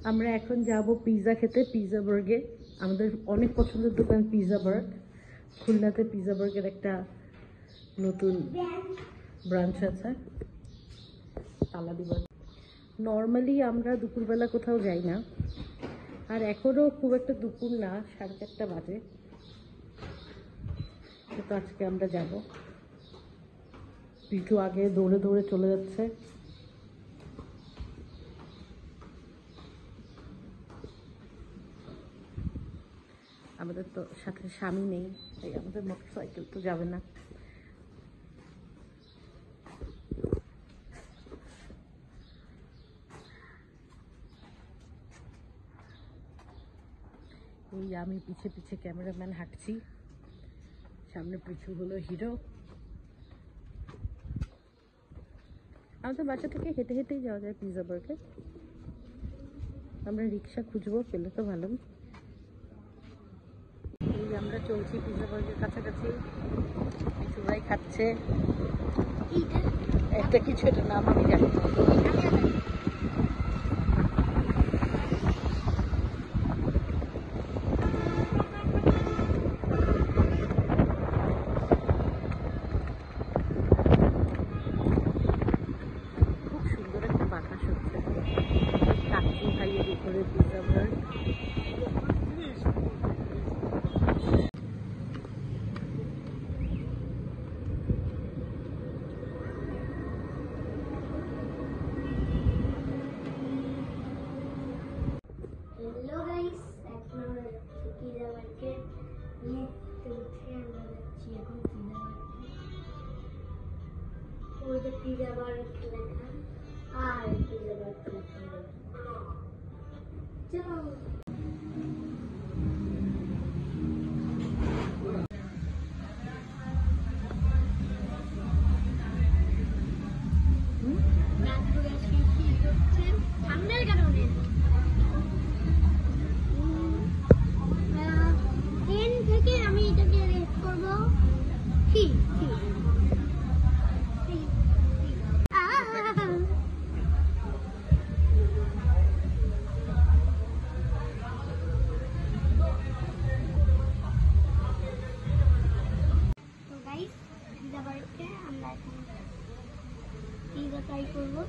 আমরা এখন যাব পিৎজা খেতে, পিৎজা বার্গে। আমাদের অনেক পছন্দের দোকান পিৎজা বার্গ। খুলনাতে পিৎজা বার্গের একটা নতুন ব্রাঞ্চ আছে। তালা দিব। নর্মালি আমরা দুপুরবেলা কোথাও যাই না, আর এখনও খুব একটা দুপুর না, 4:30 বাজে। তো আজকে আমরা যাব। পিঠু আগে দৌড়ে দৌড়ে চলে যাচ্ছে। আমাদের তো সাথে স্বামী নেই, তাই আমাদের মোটরসাইকেল তো যাবে না। এই আমি পিছে পিছে ক্যামেরাম্যান হাঁটছি, সামনে পিছু হলো হিরো। আমাদের বাসা থেকে হেঁটে হেঁটেই যাওয়া যায় পিৎজা বার্গে। আমরা রিক্সা খুঁজবো, পেলে তো ভালো। এই আমরা চলছি পিৎজা বার্গের কাছাকাছি। সবাই খাচ্ছে একটা কিছু, এটা নাম আমি জানি না। খুব সুন্দর একটা বাতাস হচ্ছে। কাচ্চি ভাইয়ের উপরে পিৎজা বার্গ। हेलो गाइस, এখন আমরা পিৎজা বার্গে লিফটে উঠে আমরা যাচ্ছি এখন পিৎজা বার্গে। ওই যে পিৎজা বার্গ লেখা আর পিৎজা বার্গ লেখা। চলো। ঠান্ডার কারণে আমি এটাকে রেট করবো 3। তো গাইস, পিৎজা বার্গে আমরা এখন পিৎজা ট্রাই করবো।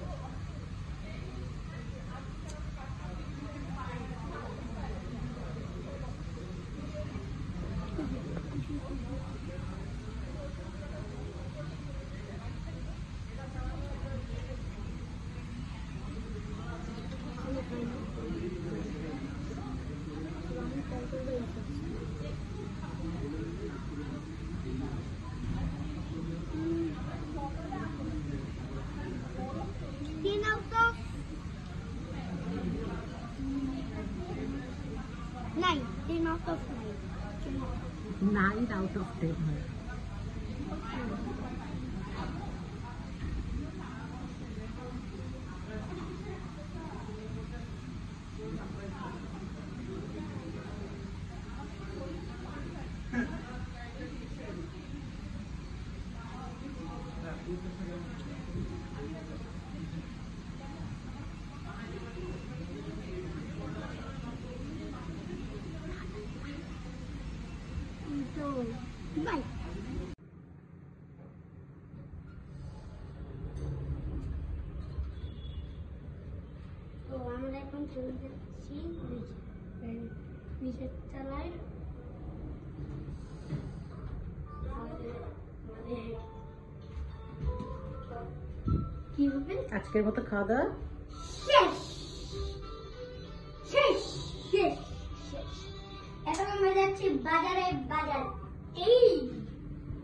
Nine out of 10 হয়। Bye. তো আমরা এখন চলে যাচ্ছি নিচের তলায়। কি হবে আজকের মতো খাওয়া দাওয়া শেষ শেষ শেষ শেষ। এখন আমরা যাচ্ছি বাজারে। বাজার এই